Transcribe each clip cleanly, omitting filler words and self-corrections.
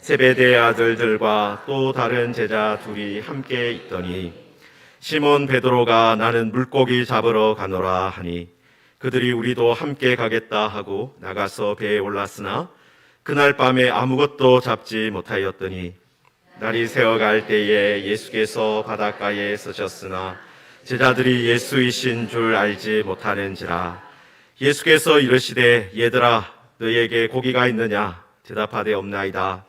세베대의 아들들과 또 다른 제자 둘이 함께 있더니 시몬 베드로가 나는 물고기 잡으러 가노라 하니 그들이 우리도 함께 가겠다 하고 나가서 배에 올랐으나 그날 밤에 아무것도 잡지 못하였더니 날이 새어갈 때에 예수께서 바닷가에 서셨으나 제자들이 예수이신 줄 알지 못하는지라. 예수께서 이르시되 얘들아 너희에게 고기가 있느냐 대답하되 없나이다.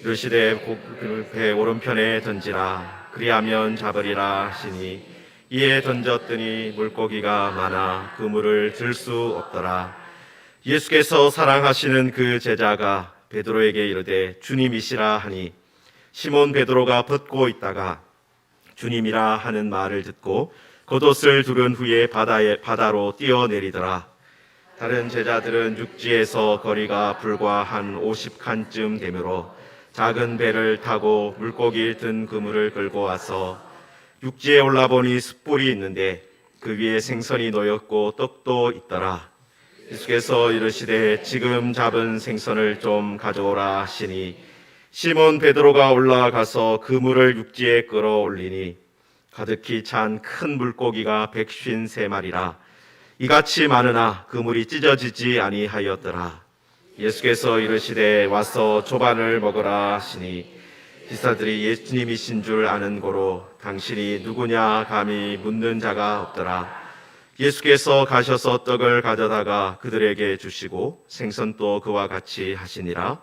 이르시되 배 오른편에 던지라 그리하면 잡으리라 하시니 이에 던졌더니 물고기가 많아 그물을 들 수 없더라. 예수께서 사랑하시는 그 제자가 베드로에게 이르되 주님이시라 하니 시몬 베드로가 벗고 있다가 주님이라 하는 말을 듣고 겉옷을 두른 후에 바다로 뛰어내리더라. 다른 제자들은 육지에서 거리가 불과 한 50칸쯤 되므로 작은 배를 타고 물고기를 든 그물을 끌고 와서 육지에 올라보니 숯불이 있는데 그 위에 생선이 놓였고 떡도 있더라. 예수께서 이르시되 지금 잡은 생선을 좀 가져오라 하시니 시몬 베드로가 올라가서 그물을 육지에 끌어올리니 가득히 찬 큰 물고기가 153마리라. 이같이 많으나 그물이 찢어지지 아니하였더라. 예수께서 이르시되 와서 조반을 먹으라 하시니 기사들이 예수님이신 줄 아는 고로 당신이 누구냐 감히 묻는 자가 없더라. 예수께서 가셔서 떡을 가져다가 그들에게 주시고 생선도 그와 같이 하시니라.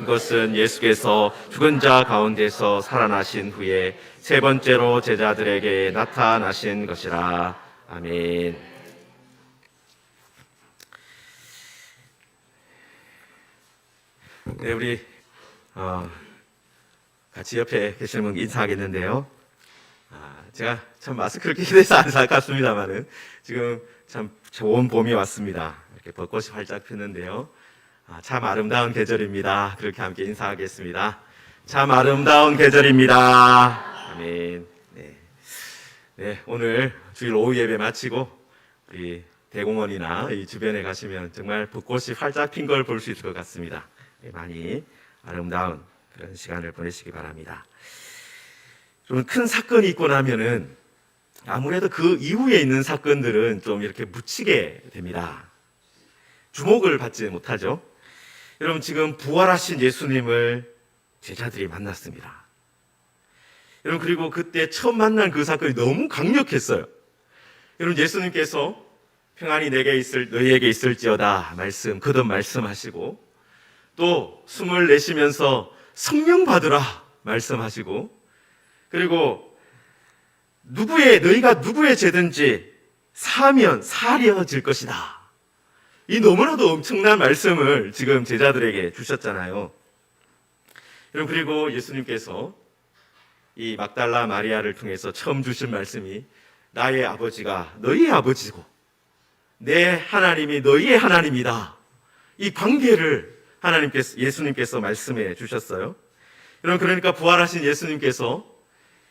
이것은 예수께서 죽은 자 가운데서 살아나신 후에 세 번째로 제자들에게 나타나신 것이라. 아멘. 네, 우리 같이 옆에 계시는 분 인사하겠는데요. 제가 참 마스크를 끼게 돼서 안타깝습니다만은 지금 참 좋은 봄이 왔습니다. 이렇게 벚꽃이 활짝 피는데요. 참 아름다운 계절입니다. 그렇게 함께 인사하겠습니다. 참 아름다운 계절입니다. 아멘. 네, 오늘 주일 오후 예배 마치고 우리 대공원이나 이 주변에 가시면 정말 벚꽃이 활짝 핀 걸 볼 수 있을 것 같습니다. 많이 아름다운 그런 시간을 보내시기 바랍니다. 좀 큰 사건이 있고 나면은 아무래도 그 이후에 있는 사건들은 좀 이렇게 묻히게 됩니다. 주목을 받지 못하죠. 여러분 지금 부활하신 예수님을 제자들이 만났습니다. 여러분 그리고 그때 처음 만난 그 사건이 너무 강력했어요. 여러분 예수님께서 평안이 너희에게 있을지어다 거듭 말씀하시고 또 숨을 내쉬면서 성령 받으라 말씀하시고 그리고 너희가 누구의 죄든지 사하면 사하려질 것이다. 이 너무나도 엄청난 말씀을 지금 제자들에게 주셨잖아요. 여러분 그리고 예수님께서 이 막달라 마리아를 통해서 처음 주신 말씀이 나의 아버지가 너희의 아버지고 내 하나님이 너희의 하나님이다. 이 관계를 예수님께서 말씀해 주셨어요. 여러분 그러니까 부활하신 예수님께서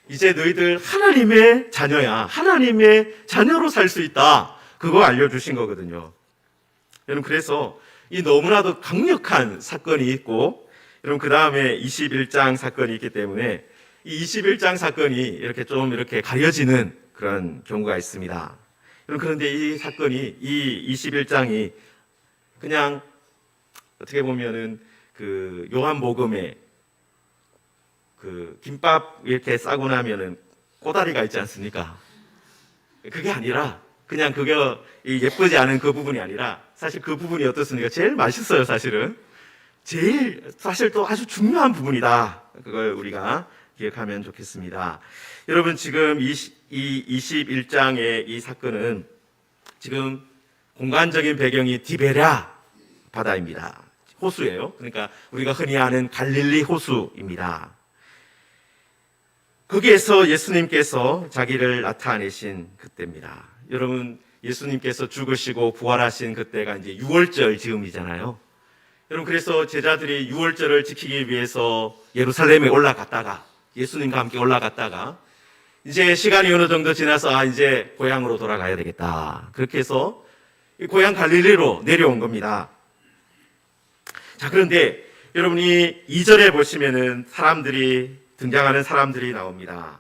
이제 너희들 하나님의 자녀야. 하나님의 자녀로 살 수 있다. 그거 알려주신 거거든요. 여러분 그래서 이 너무나도 강력한 사건이 있고 여러분 그 다음에 21장 사건이 있기 때문에 이 21장 사건이 이렇게 가려지는 그런 경우가 있습니다. 여러분 그런데 이 사건이 이 21장이 그냥 어떻게 보면은 그 요한복음에 그 김밥 이렇게 싸고 나면은 꼬다리가 있지 않습니까? 그게 아니라 그냥 그게 예쁘지 않은 그 부분이 아니라 사실 그 부분이 어떻습니까? 제일 맛있어요, 사실은. 사실 또 아주 중요한 부분이다. 그걸 우리가 기억하면 좋겠습니다. 여러분 지금 이 21장의 이 사건은 지금 공간적인 배경이 디베랴 바다입니다. 호수예요. 그러니까 우리가 흔히 아는 갈릴리 호수입니다. 거기에서 예수님께서 자기를 나타내신 그때입니다. 여러분 예수님께서 죽으시고 부활하신 그때가 이제 6월절 즈음이잖아요. 여러분 그래서 제자들이 6월절을 지키기 위해서 예루살렘에 올라갔다가 예수님과 함께 올라갔다가 이제 시간이 어느 정도 지나서 이제 고향으로 돌아가야 되겠다. 그렇게 해서 고향 갈릴리로 내려온 겁니다. 자, 그런데 여러분이 2절에 보시면은 등장하는 사람들이 나옵니다.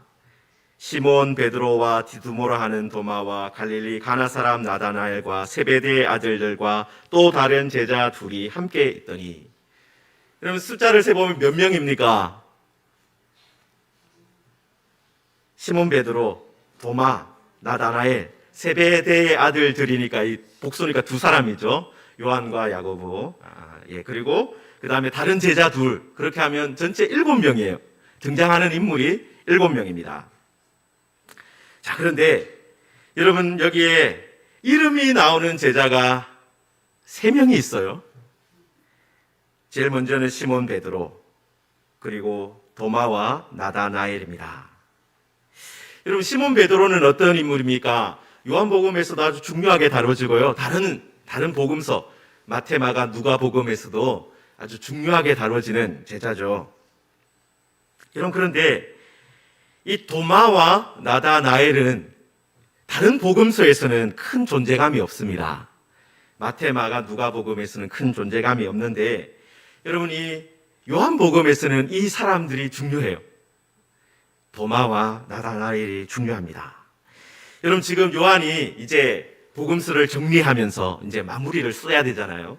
시몬 베드로와 디두모라 하는 도마와 갈릴리 가나 사람 나다나엘과 세베대의 아들들과 또 다른 제자 둘이 함께 있더니, 여러분 숫자를 세보면 몇 명입니까? 시몬 베드로, 도마, 나다나엘, 세베대의 아들들이니까 이 복수니까 두 사람이죠. 요한과 야고보. 그리고 그 다음에 다른 제자 둘. 그렇게 하면 전체 7명이에요. 등장하는 인물이 7명입니다. 자, 그런데 여러분 여기에 이름이 나오는 제자가 3명이 있어요. 제일 먼저는 시몬 베드로, 그리고 도마와 나다나엘입니다. 여러분 시몬 베드로는 어떤 인물입니까? 요한복음에서도 아주 중요하게 다뤄지고요. 다른 복음서 마태, 마가, 누가복음에서도 아주 중요하게 다뤄지는 제자죠. 여러분 그런데 이 도마와 나다나엘은 다른 복음서에서는 큰 존재감이 없습니다. 마태, 마가, 누가복음에서는 큰 존재감이 없는데 여러분 이 요한복음에서는 이 사람들이 중요해요. 도마와 나다나엘이 중요합니다. 여러분 지금 요한이 이제 복음서를 정리하면서 이제 마무리를 써야 되잖아요.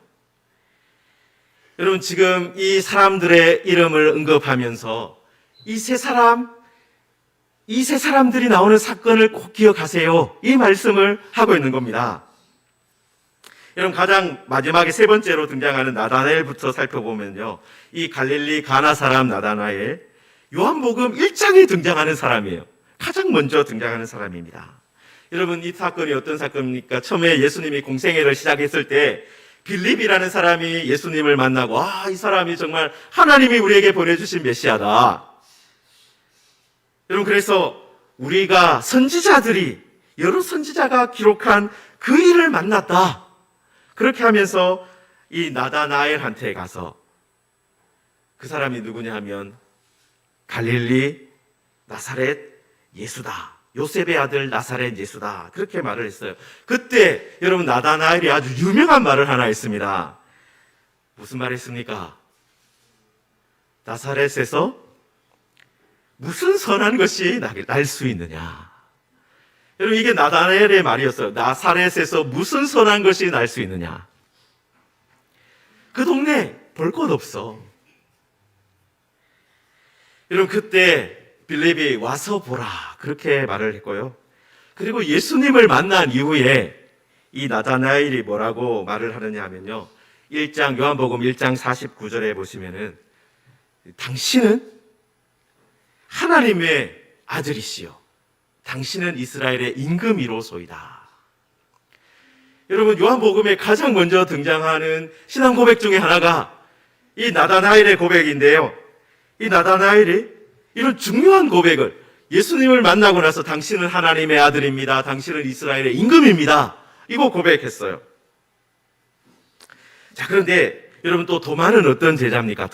여러분 지금 이 사람들의 이름을 언급하면서 이 세 사람들이 나오는 사건을 꼭 기억하세요. 이 말씀을 하고 있는 겁니다. 여러분 가장 마지막에 세 번째로 등장하는 나다나엘부터 살펴보면요. 이 갈릴리 가나 사람 나다나엘, 요한복음 1장에 등장하는 사람이에요. 가장 먼저 등장하는 사람입니다. 여러분 이 사건이 어떤 사건입니까? 처음에 예수님이 공생애를 시작했을 때 빌립이라는 사람이 예수님을 만나고 이 사람이 정말 하나님이 우리에게 보내주신 메시아다. 여러분 그래서 우리가 여러 선지자가 기록한 그 일을 만났다. 그렇게 하면서 이 나다나엘한테 가서 그 사람이 누구냐 하면 갈릴리 나사렛 예수다. 요셉의 아들 나사렛 예수다. 그렇게 말을 했어요. 그때 여러분 나다나엘이 아주 유명한 말을 하나 했습니다. 무슨 말 했습니까? 나사렛에서 무슨 선한 것이 날 수 있느냐. 여러분 이게 나다나엘의 말이었어요. 나사렛에서 무슨 선한 것이 날 수 있느냐. 그 동네 볼 것 없어. 여러분 그때 빌립이 와서 보라 그렇게 말을 했고요. 그리고 예수님을 만난 이후에 이 나다나엘이 뭐라고 말을 하느냐 하면요. 요한복음 1장 49절에 보시면은 당신은 하나님의 아들이시요 당신은 이스라엘의 임금이로소이다. 여러분 요한복음에 가장 먼저 등장하는 신앙 고백 중에 하나가 이 나다나엘의 고백인데요. 이 나다나엘이 이런 중요한 고백을 예수님을 만나고 나서 당신은 하나님의 아들입니다. 당신은 이스라엘의 임금입니다. 이거 고백했어요. 자, 그런데 여러분 또 도마는 어떤 제자입니까?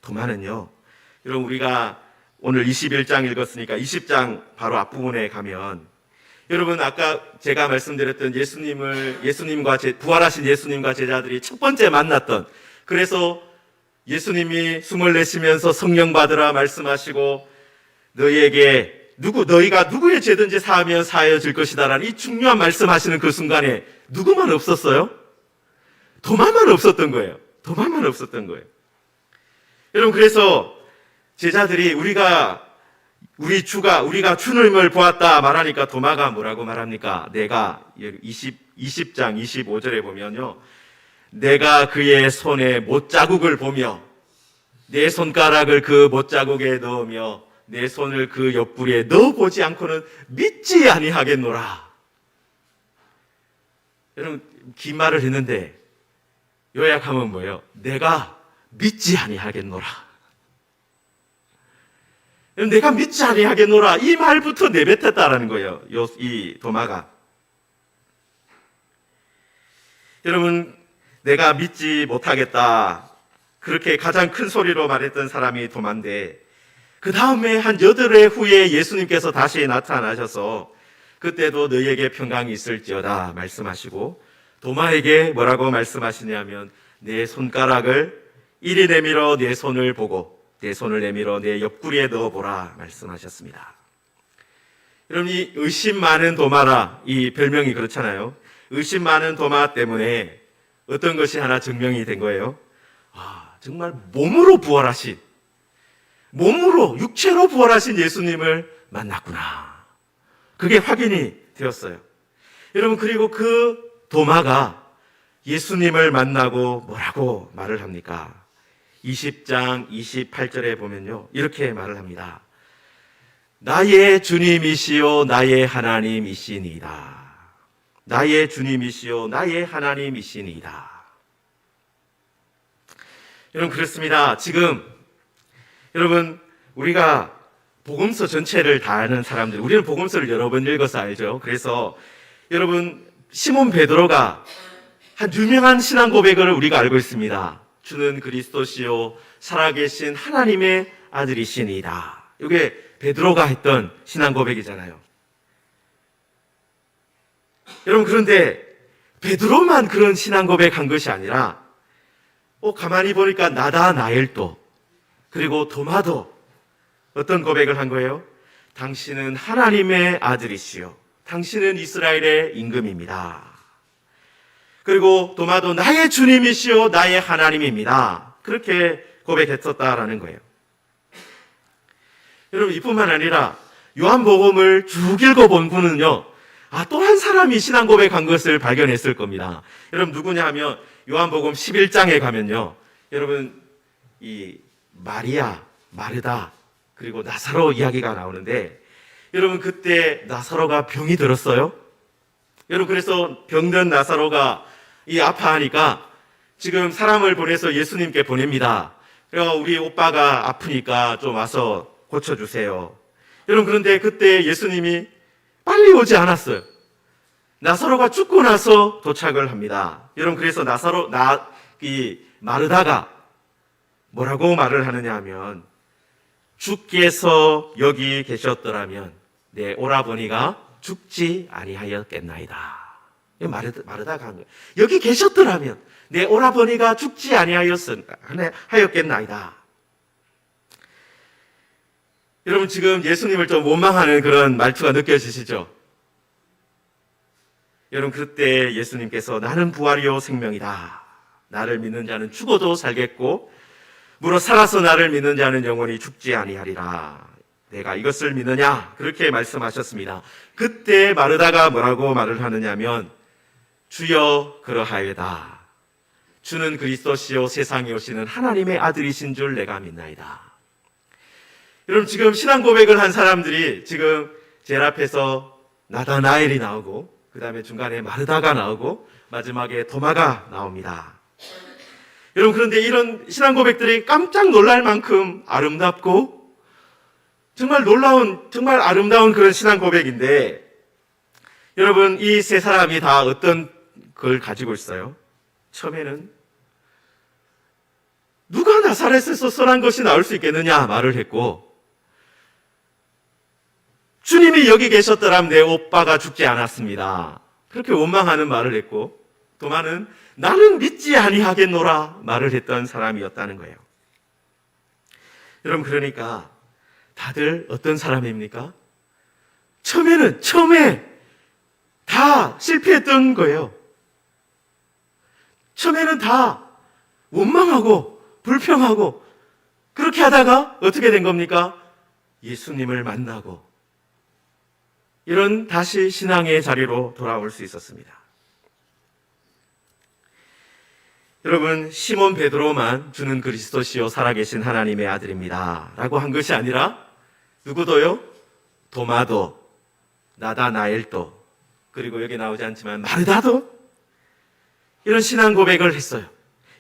도마는요. 여러분 우리가 오늘 21장 읽었으니까 20장 바로 앞부분에 가면 여러분 아까 제가 말씀드렸던 부활하신 예수님과 제자들이 첫 번째 만났던, 그래서 예수님이 숨을 내쉬면서 성령 받으라 말씀하시고 너희가 누구의 죄든지 사하면 사하여질 것이다라는 이 중요한 말씀하시는 그 순간에 누구만 없었어요? 도마만 없었던 거예요. 여러분 그래서 제자들이 우리가 주님을 보았다 말하니까 도마가 뭐라고 말합니까? 내가 20장 25절에 보면요. 내가 그의 손에 못자국을 보며 내 손가락을 그 못자국에 넣으며 내 손을 그 옆구리에 넣어보지 않고는 믿지 아니하겠노라. 여러분 긴 말을 했는데 요약하면 뭐예요? 내가 믿지 아니하겠노라. 내가 믿지 아니하겠노라. 이 말부터 내뱉었다라는 거예요. 이 도마가. 여러분 내가 믿지 못하겠다. 그렇게 가장 큰 소리로 말했던 사람이 도마인데 그 다음에 한 8회 후에 예수님께서 다시 나타나셔서 그때도 너희에게 평강이 있을지어다 말씀하시고 도마에게 뭐라고 말씀하시냐면 내 손가락을 이리 내밀어 내 손을 보고 내 손을 내밀어 내 옆구리에 넣어보라 말씀하셨습니다. 여러분, 이 의심 많은 도마라, 이 별명이 그렇잖아요. 의심 많은 도마 때문에 어떤 것이 하나 증명이 된 거예요. 정말 몸으로 부활하신, 몸으로 육체로 부활하신 예수님을 만났구나. 그게 확인이 되었어요. 여러분, 그리고 그 도마가 예수님을 만나고 뭐라고 말을 합니까? 20장 28절에 보면요, 이렇게 말을 합니다. 나의 주님이시요 나의 하나님이시니이다. 나의 주님이시요 나의 하나님이시니이다. 여러분, 그렇습니다. 지금 여러분, 우리가 복음서 전체를 다 아는 사람들, 우리는 복음서를 여러 번 읽어서 알죠. 그래서 여러분, 시몬 베드로가 한 유명한 신앙 고백을 우리가 알고 있습니다. 주는 그리스도시요 살아계신 하나님의 아들이시니이다. 이게 베드로가 했던 신앙 고백이잖아요. 여러분, 그런데 베드로만 그런 신앙 고백한 것이 아니라 가만히 보니까 나다나엘도, 그리고 도마도 어떤 고백을 한 거예요? 당신은 하나님의 아들이시요 당신은 이스라엘의 임금입니다. 그리고 도마도 나의 주님이시요 나의 하나님입니다. 그렇게 고백했었다라는 거예요. 여러분, 이뿐만 아니라 요한복음을 쭉 읽어본 분은요, 또 한 사람이 신앙 고백한 것을 발견했을 겁니다. 여러분, 누구냐 하면 요한복음 11장에 가면요, 여러분, 이 마리아, 마르다, 그리고 나사로 이야기가 나오는데, 여러분, 그때 나사로가 병이 들었어요. 여러분, 그래서 병든 나사로가 이 아파하니까 지금 사람을 보내서 예수님께 보냅니다. 그래서 우리 오빠가 아프니까 좀 와서 고쳐주세요. 여러분, 그런데 그때 예수님이 빨리 오지 않았어요. 나사로가 죽고 나서 도착을 합니다. 여러분, 그래서 마르다가 뭐라고 말을 하느냐 하면, 주께서 여기 계셨더라면 내 오라버니가 죽지 아니하였겠나이다. 마르다가 한 거예요. 여기 계셨더라면 내 오라버니가 죽지 아니하였겠나이다. 여러분, 지금 예수님을 좀 원망하는 그런 말투가 느껴지시죠? 여러분, 그때 예수님께서 나는 부활이요 생명이다. 나를 믿는 자는 죽어도 살겠고 무릇 살아서 나를 믿는 자는 영원히 죽지 아니하리라. 내가 이것을 믿느냐? 그렇게 말씀하셨습니다. 그때 마르다가 뭐라고 말을 하느냐면, 주여 그러하여다. 주는 그리스도시요 세상에 오시는 하나님의 아들이신 줄 내가 믿나이다. 여러분, 지금 신앙 고백을 한 사람들이 지금 제일 앞에서 나다나엘이 나오고, 그 다음에 중간에 마르다가 나오고, 마지막에 도마가 나옵니다. 여러분, 그런데 이런 신앙 고백들이 깜짝 놀랄 만큼 아름답고 정말 놀라운, 정말 아름다운 그런 신앙 고백인데, 여러분, 이 세 사람이 다 어떤 걸 가지고 있어요? 처음에는 누가 나사렛에서 선한 것이 나올 수 있겠느냐 말을 했고, 주님이 여기 계셨더라면 내 오빠가 죽지 않았습니다. 그렇게 원망하는 말을 했고, 도마는 나는 믿지 아니하겠노라 말을 했던 사람이었다는 거예요. 여러분, 그러니까 다들 어떤 사람입니까? 처음에 다 실패했던 거예요. 처음에는 다 원망하고 불평하고 그렇게 하다가 어떻게 된 겁니까? 예수님을 만나고 이런 다시 신앙의 자리로 돌아올 수 있었습니다. 여러분, 시몬 베드로만 주는 그리스도시요 살아계신 하나님의 아들입니다 라고 한 것이 아니라 누구도요? 도마도, 나다나엘도, 그리고 여기 나오지 않지만 마르다도 이런 신앙 고백을 했어요.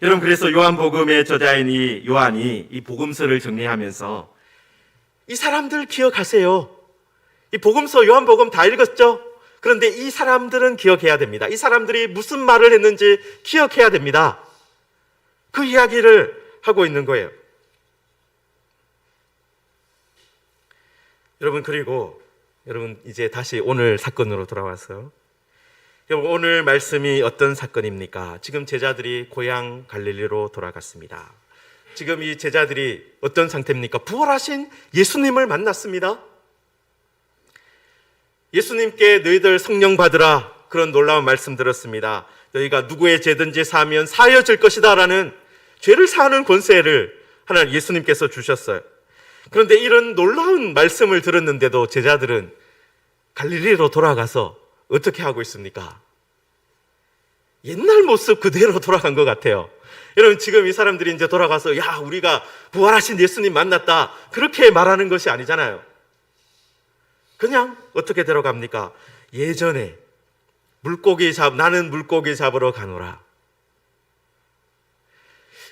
여러분, 그래서 요한복음의 저자인 이 요한이 이 복음서를 정리하면서 이 사람들 기억하세요. 이 복음서 요한복음 다 읽었죠? 그런데 이 사람들은 기억해야 됩니다. 이 사람들이 무슨 말을 했는지 기억해야 됩니다. 그 이야기를 하고 있는 거예요. 여러분, 그리고 여러분 이제 다시 오늘 사건으로 돌아와서, 여러분, 오늘 말씀이 어떤 사건입니까? 지금 제자들이 고향 갈릴리로 돌아갔습니다. 지금 이 제자들이 어떤 상태입니까? 부활하신 예수님을 만났습니다. 예수님께 너희들 성령 받으라, 그런 놀라운 말씀 들었습니다. 너희가 누구의 죄든지 사하면 사하여질 것이다 라는 죄를 사하는 권세를 하나님 예수님께서 주셨어요. 그런데 이런 놀라운 말씀을 들었는데도 제자들은 갈릴리로 돌아가서 어떻게 하고 있습니까? 옛날 모습 그대로 돌아간 것 같아요. 여러분, 지금 이 사람들이 이제 돌아가서 야, 우리가 부활하신 예수님 만났다, 그렇게 말하는 것이 아니잖아요. 그냥 어떻게 들어갑니까? 예전에 나는 물고기 잡으러 가노라.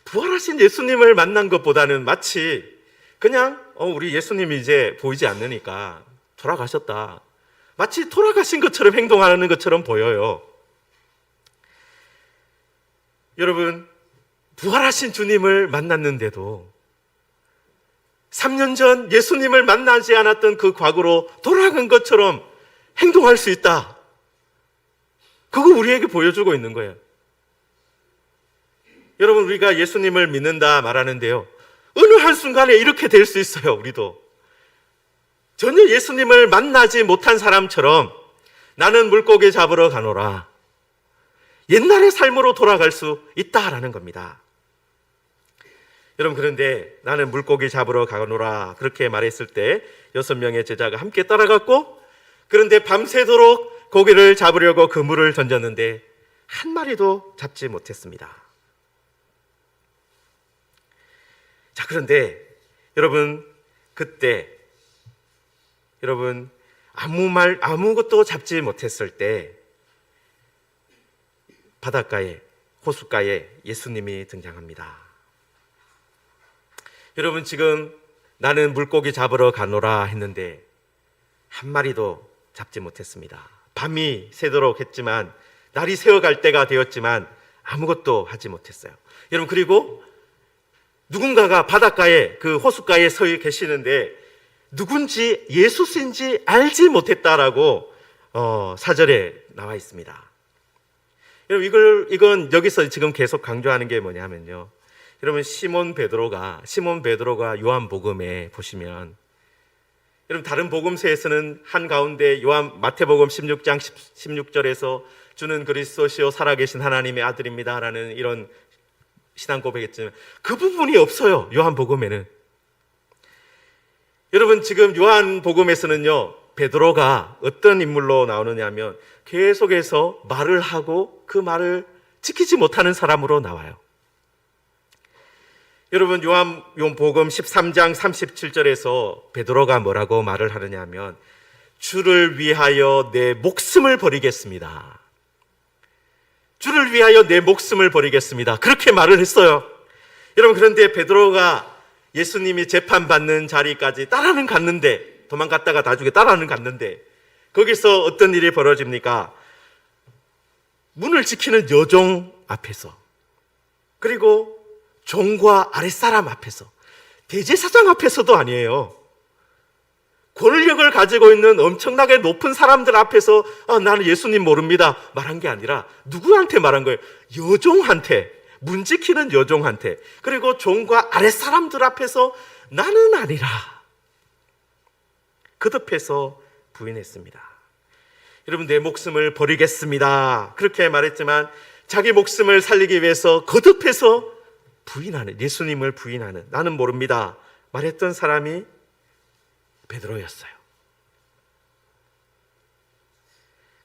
부활하신 예수님을 만난 것보다는 마치 그냥 우리 예수님이 이제 보이지 않으니까 돌아가셨다, 마치 돌아가신 것처럼 행동하는 것처럼 보여요. 여러분, 부활하신 주님을 만났는데도 3년 전 예수님을 만나지 않았던 그 과거로 돌아간 것처럼 행동할 수 있다. 그거 우리에게 보여주고 있는 거예요. 여러분, 우리가 예수님을 믿는다 말하는데요, 어느 한순간에 이렇게 될 수 있어요. 우리도 전혀 예수님을 만나지 못한 사람처럼 나는 물고기 잡으러 가노라, 옛날의 삶으로 돌아갈 수 있다라는 겁니다. 여러분, 그런데 나는 물고기 잡으러 가노라 그렇게 말했을 때 6명의 제자가 함께 따라갔고, 그런데 밤새도록 고기를 잡으려고 그물을 던졌는데 한 마리도 잡지 못했습니다. 자, 그런데 여러분, 그때 여러분 아무것도 잡지 못했을 때 바닷가에, 호숫가에 예수님이 등장합니다. 여러분, 지금 나는 물고기 잡으러 가노라 했는데 한 마리도 잡지 못했습니다. 밤이 새도록 했지만, 날이 새어갈 때가 되었지만 아무것도 하지 못했어요. 여러분, 그리고 누군가가 바닷가에, 그 호숫가에 서 계시는데 누군지 예수인지 알지 못했다라고 4절에 나와 있습니다. 여러분, 이건 여기서 지금 계속 강조하는 게 뭐냐면요, 여러분, 시몬 베드로가 요한복음에 보시면, 여러분, 다른 복음서에서는 한가운데 마태복음 16장 16절에서 주는 그리스도시요 살아계신 하나님의 아들입니다 라는 이런 신앙 고백했지만 그 부분이 없어요, 요한복음에는. 여러분, 지금 요한복음에서는요, 베드로가 어떤 인물로 나오느냐 하면 계속해서 말을 하고 그 말을 지키지 못하는 사람으로 나와요. 여러분, 요한복음 13장 37절에서 베드로가 뭐라고 말을 하느냐 하면 주를 위하여 내 목숨을 버리겠습니다. 주를 위하여 내 목숨을 버리겠습니다. 그렇게 말을 했어요. 여러분, 그런데 베드로가 예수님이 재판받는 자리까지 따라는 갔는데, 도망갔다가 나중에 따라는 갔는데, 거기서 어떤 일이 벌어집니까? 문을 지키는 여종 앞에서, 그리고 종과 아랫사람 앞에서, 대제사장 앞에서도 아니에요. 권력을 가지고 있는 엄청나게 높은 사람들 앞에서 나는 예수님 모릅니다 말한 게 아니라 누구한테 말한 거예요? 여종한테, 문 지키는 여종한테, 그리고 종과 아랫사람들 앞에서 나는 아니라 거듭해서 부인했습니다. 여러분, 내 목숨을 버리겠습니다 그렇게 말했지만 자기 목숨을 살리기 위해서 거듭해서 부인하는, 예수님을 부인하는, 나는 모릅니다 말했던 사람이 베드로였어요.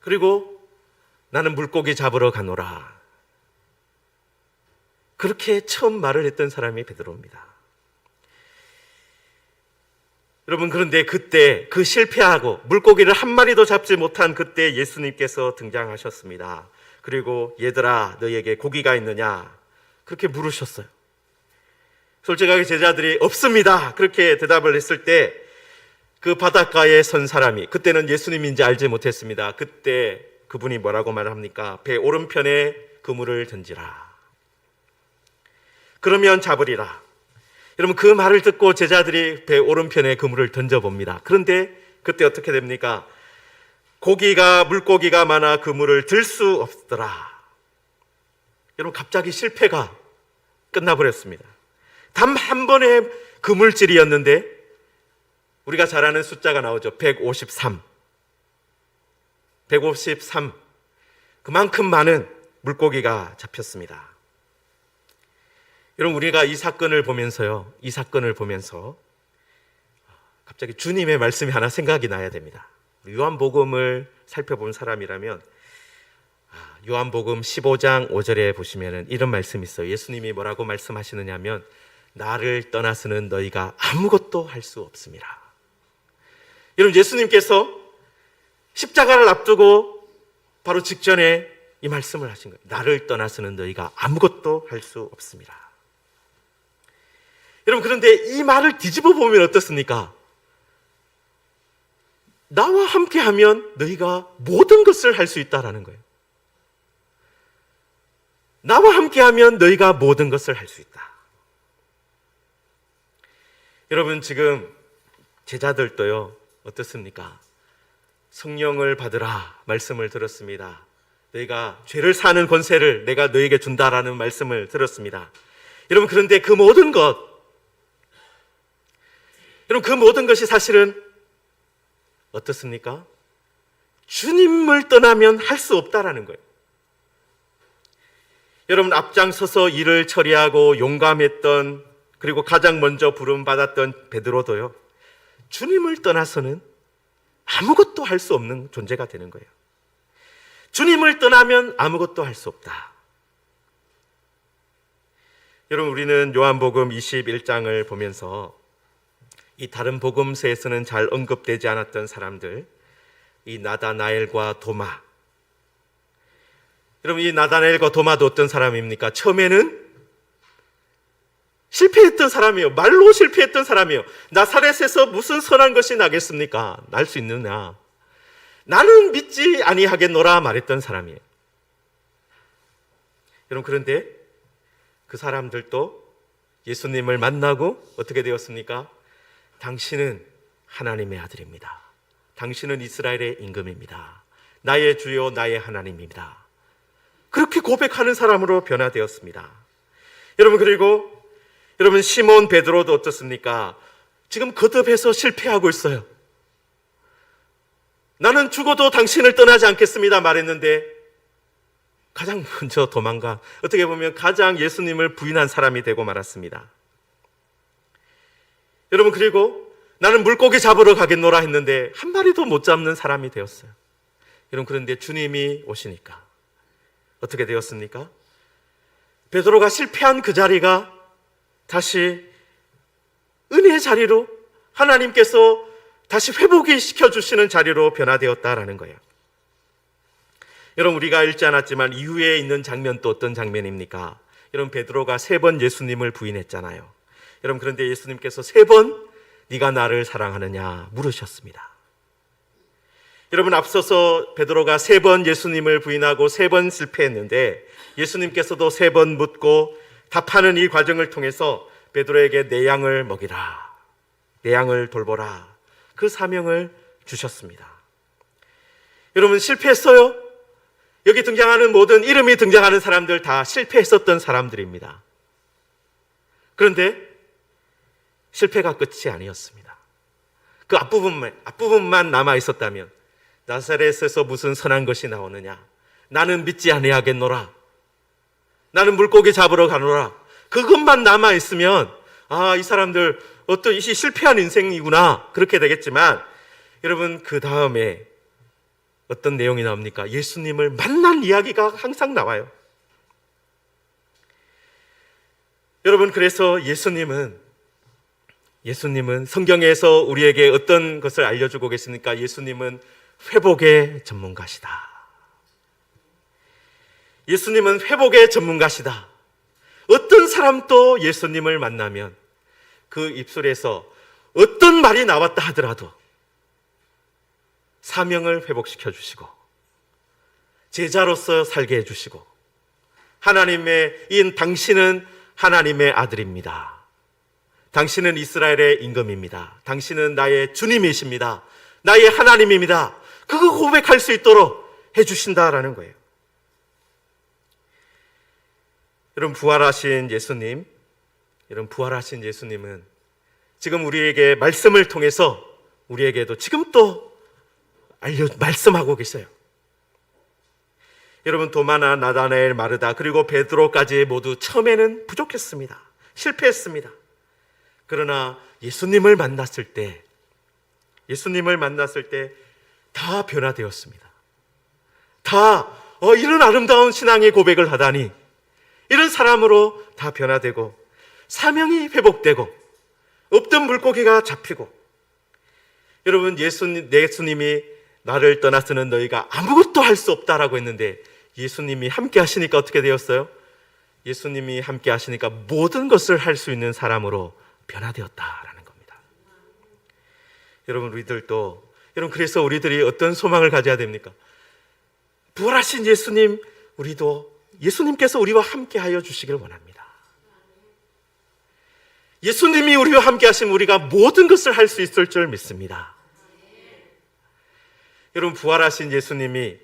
그리고 나는 물고기 잡으러 가노라 그렇게 처음 말을 했던 사람이 베드로입니다. 여러분, 그런데 그때 그 실패하고 물고기를 한 마리도 잡지 못한 그때 예수님께서 등장하셨습니다. 그리고 얘들아, 너희에게 고기가 있느냐 그렇게 물으셨어요. 솔직하게 제자들이 없습니다 그렇게 대답을 했을 때 그 바닷가에 선 사람이, 그때는 예수님인지 알지 못했습니다. 그때 그분이 뭐라고 말합니까? 배 오른편에 그물을 던지라, 그러면 잡으리라. 여러분, 그 말을 듣고 제자들이 배 오른편에 그물을 던져봅니다. 그런데 그때 어떻게 됩니까? 물고기가 많아 그물을 들 수 없더라. 여러분, 갑자기 실패가 끝나버렸습니다. 단 한 번의 그물질이었는데 우리가 잘 아는 숫자가 나오죠. 153. 153. 그만큼 많은 물고기가 잡혔습니다. 여러분, 우리가 이 사건을 보면서 갑자기 주님의 말씀이 하나 생각이 나야 됩니다. 요한복음을 살펴본 사람이라면 요한복음 15장 5절에 보시면 이런 말씀이 있어요. 예수님이 뭐라고 말씀하시느냐면 나를 떠나서는 너희가 아무것도 할 수 없습니다. 여러분, 예수님께서 십자가를 앞두고 바로 직전에 이 말씀을 하신 거예요. 나를 떠나서는 너희가 아무것도 할 수 없습니다. 여러분, 그런데 이 말을 뒤집어 보면 어떻습니까? 나와 함께하면 너희가 모든 것을 할 수 있다라는 거예요. 나와 함께하면 너희가 모든 것을 할 수 있다. 여러분, 지금 제자들도요, 어떻습니까? 성령을 받으라 말씀을 들었습니다. 너희가 죄를 사는 권세를 내가 너희에게 준다라는 말씀을 들었습니다. 여러분, 그런데 그 모든 것이 사실은 어떻습니까? 주님을 떠나면 할 수 없다라는 거예요. 여러분, 앞장서서 일을 처리하고 용감했던, 그리고 가장 먼저 부름받았던 베드로도요, 주님을 떠나서는 아무것도 할 수 없는 존재가 되는 거예요. 주님을 떠나면 아무것도 할 수 없다. 여러분, 우리는 요한복음 21장을 보면서 이 다른 복음서에서는 잘 언급되지 않았던 사람들, 이 나다나엘과 도마. 여러분, 이 나다나엘과 도마도 어떤 사람입니까? 처음에는 실패했던 사람이에요. 말로 실패했던 사람이에요. 나사렛에서 무슨 선한 것이 나겠습니까? 날 수 있느냐? 나는 믿지 아니하겠노라 말했던 사람이에요. 여러분, 그런데 그 사람들도 예수님을 만나고 어떻게 되었습니까? 당신은 하나님의 아들입니다. 당신은 이스라엘의 임금입니다. 나의 주요 나의 하나님입니다. 그렇게 고백하는 사람으로 변화되었습니다. 여러분, 그리고 여러분, 시몬 베드로도 어떻습니까? 지금 거듭해서 실패하고 있어요. 나는 죽어도 당신을 떠나지 않겠습니다 말했는데 가장 먼저 도망가, 어떻게 보면 가장 예수님을 부인한 사람이 되고 말았습니다. 여러분, 그리고 나는 물고기 잡으러 가겠노라 했는데 한 마리도 못 잡는 사람이 되었어요. 여러분, 그런데 주님이 오시니까 어떻게 되었습니까? 베드로가 실패한 그 자리가 다시 은혜의 자리로, 하나님께서 다시 회복이 시켜주시는 자리로 변화되었다라는 거예요. 여러분, 우리가 읽지 않았지만 이후에 있는 장면도 어떤 장면입니까? 여러분, 베드로가 3번 예수님을 부인했잖아요. 여러분, 그런데 예수님께서 3번 네가 나를 사랑하느냐 물으셨습니다. 여러분, 앞서서 베드로가 3번 예수님을 부인하고 3번 실패했는데 예수님께서도 3번 묻고 답하는 이 과정을 통해서 베드로에게 내 양을 먹이라, 내 양을 돌보라, 그 사명을 주셨습니다. 여러분, 실패했어요? 여기 등장하는 모든 이름이 등장하는 사람들 다 실패했었던 사람들입니다. 그런데 실패가 끝이 아니었습니다. 그 앞부분만 남아 있었다면, 나사렛에서 무슨 선한 것이 나오느냐, 나는 믿지 아니하겠노라, 나는 물고기 잡으러 가노라, 그것만 남아 있으면 이 사람들 어떤 이 실패한 인생이구나, 그렇게 되겠지만, 여러분, 그 다음에 어떤 내용이 나옵니까? 예수님을 만난 이야기가 항상 나와요. 여러분, 그래서 예수님은 성경에서 우리에게 어떤 것을 알려주고 계십니까? 예수님은 회복의 전문가시다. 예수님은 회복의 전문가시다. 어떤 사람도 예수님을 만나면 그 입술에서 어떤 말이 나왔다 하더라도 사명을 회복시켜 주시고 제자로서 살게 해주시고, 당신은 하나님의 아들입니다. 당신은 이스라엘의 임금입니다. 당신은 나의 주님이십니다. 나의 하나님입니다. 그거 고백할 수 있도록 해주신다라는 거예요. 여러분, 부활하신 예수님, 이런 부활하신 예수님은 지금 우리에게 말씀을 통해서 우리에게도 지금 또 말씀하고 계세요. 여러분, 도마나 나다나엘, 마르다 그리고 베드로까지 모두 처음에는 부족했습니다. 실패했습니다. 그러나 예수님을 만났을 때 다 변화되었습니다. 다 이런 아름다운 신앙의 고백을 하다니, 이런 사람으로 다 변화되고 사명이 회복되고 없던 물고기가 잡히고. 여러분, 예수님이 나를 떠나서는 너희가 아무것도 할 수 없다라고 했는데 예수님이 함께 하시니까 어떻게 되었어요? 예수님이 함께 하시니까 모든 것을 할 수 있는 사람으로 변화되었다라는 겁니다. 여러분, 그래서 우리들이 어떤 소망을 가져야 됩니까? 부활하신 예수님, 예수님께서 우리와 함께 하여 주시길 원합니다. 예수님이 우리와 함께 하시면 우리가 모든 것을 할 수 있을 줄 믿습니다. 여러분, 부활하신 예수님이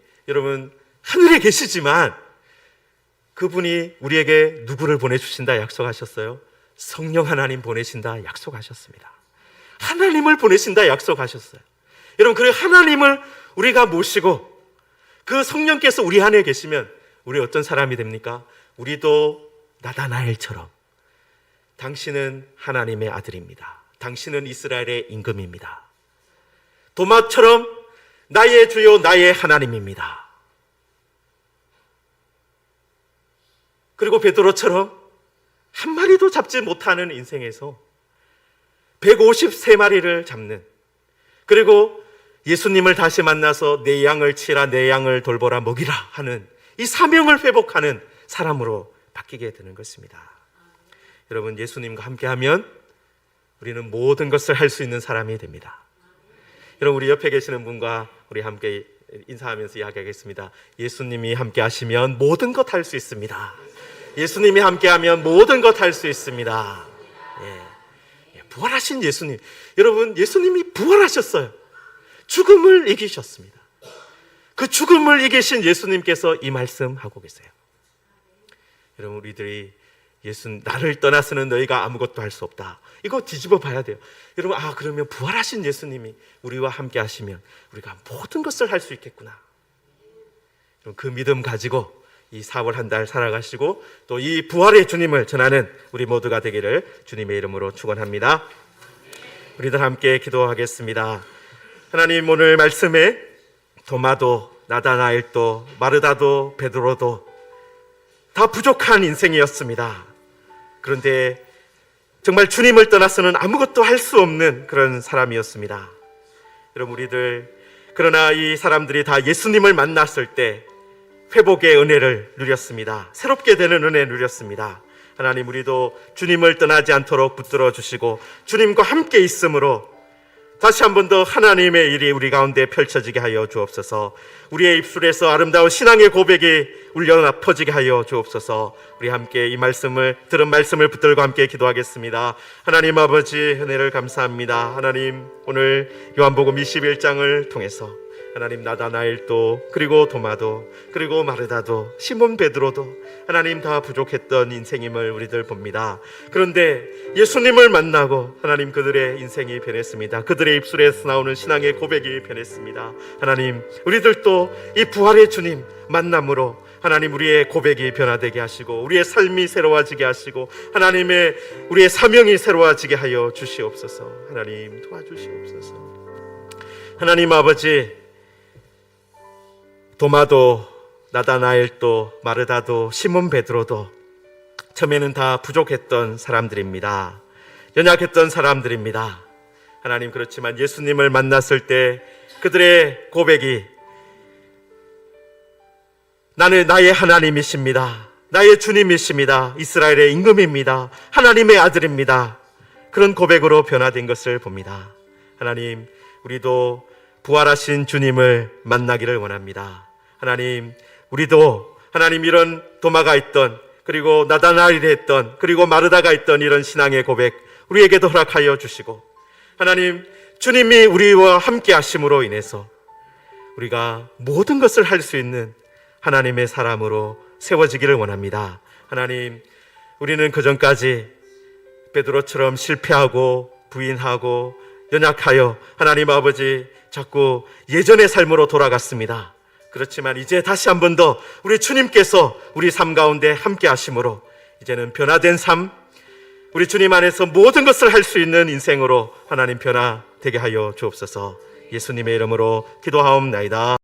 하늘에 계시지만 그분이 우리에게 누구를 보내주신다 약속하셨어요? 성령 하나님 보내신다 약속하셨습니다. 하나님을 보내신다 약속하셨어요. 여러분, 그 하나님을 우리가 모시고 그 성령께서 우리 안에 계시면 우리 어떤 사람이 됩니까? 우리도 나다나엘처럼 당신은 하나님의 아들입니다. 당신은 이스라엘의 임금입니다. 도마처럼 나의 주요 나의 하나님입니다. 그리고 베드로처럼 한 마리도 잡지 못하는 인생에서 153마리를 잡는, 그리고 예수님을 다시 만나서 내 양을 치라, 내 양을 돌보라, 먹이라 하는 이 사명을 회복하는 사람으로 바뀌게 되는 것입니다. 여러분, 예수님과 함께하면 우리는 모든 것을 할 수 있는 사람이 됩니다. 여러분, 우리 옆에 계시는 분과 우리 함께 인사하면서 이야기하겠습니다. 예수님이 함께 하시면 모든 것 할 수 있습니다. 예수님이 함께하면 모든 것 할 수 있습니다. 부활하신 예수님. 여러분, 예수님이 부활하셨어요. 죽음을 이기셨습니다. 그 죽음을 이기신 예수님께서 이 말씀하고 계세요. 여러분, 우리들이 나를 떠나서는 너희가 아무것도 할 수 없다, 이거 뒤집어 봐야 돼요. 여러분, 그러면 부활하신 예수님이 우리와 함께 하시면 우리가 모든 것을 할 수 있겠구나. 그 믿음 가지고 이 4월 한 달 살아가시고 또 이 부활의 주님을 전하는 우리 모두가 되기를 주님의 이름으로 축원합니다. 우리들 함께 기도하겠습니다. 하나님, 오늘 말씀에 도마도 나다나엘도 마르다도 베드로도 다 부족한 인생이었습니다. 그런데 정말 주님을 떠나서는 아무것도 할 수 없는 그런 사람이었습니다. 여러분, 그러나 이 사람들이 다 예수님을 만났을 때 회복의 은혜를 누렸습니다. 새롭게 되는 은혜를 누렸습니다. 하나님, 우리도 주님을 떠나지 않도록 붙들어 주시고 주님과 함께 있음으로 다시 한 번 더 하나님의 일이 우리 가운데 펼쳐지게 하여 주옵소서. 우리의 입술에서 아름다운 신앙의 고백이 울려 퍼지게 하여 주옵소서. 우리 함께 들은 말씀을 붙들고 함께 기도하겠습니다. 하나님 아버지, 은혜를 감사합니다. 하나님, 오늘 요한복음 21장을 통해서 하나님, 나다나엘도 그리고 도마도 그리고 마르다도 시몬 베드로도 하나님 다 부족했던 인생임을 우리들 봅니다. 그런데 예수님을 만나고 하나님, 그들의 인생이 변했습니다. 그들의 입술에서 나오는 신앙의 고백이 변했습니다. 하나님, 우리들도 이 부활의 주님 만남으로 하나님, 우리의 고백이 변화되게 하시고 우리의 삶이 새로워지게 하시고 우리의 사명이 새로워지게 하여 주시옵소서. 하나님, 도와주시옵소서. 하나님 아버지, 도마도 나다나엘도 마르다도 시몬 베드로도 처음에는 다 부족했던 사람들입니다. 연약했던 사람들입니다. 하나님, 그렇지만 예수님을 만났을 때 그들의 고백이 나는 나의 하나님이십니다. 나의 주님이십니다. 이스라엘의 임금입니다. 하나님의 아들입니다. 그런 고백으로 변화된 것을 봅니다. 하나님, 우리도 부활하신 주님을 만나기를 원합니다. 하나님, 우리도 하나님, 이런 도마가 있던, 그리고 나다나엘이 했던, 그리고 마르다가 있던 이런 신앙의 고백 우리에게도 허락하여 주시고, 하나님, 주님이 우리와 함께 하심으로 인해서 우리가 모든 것을 할 수 있는 하나님의 사람으로 세워지기를 원합니다. 하나님, 우리는 그전까지 베드로처럼 실패하고 부인하고 연약하여 하나님 아버지 자꾸 예전의 삶으로 돌아갔습니다. 그렇지만 이제 다시 한 번 더 우리 주님께서 우리 삶 가운데 함께 하심으로 이제는 변화된 삶, 우리 주님 안에서 모든 것을 할 수 있는 인생으로 하나님 변화되게 하여 주옵소서. 예수님의 이름으로 기도하옵나이다.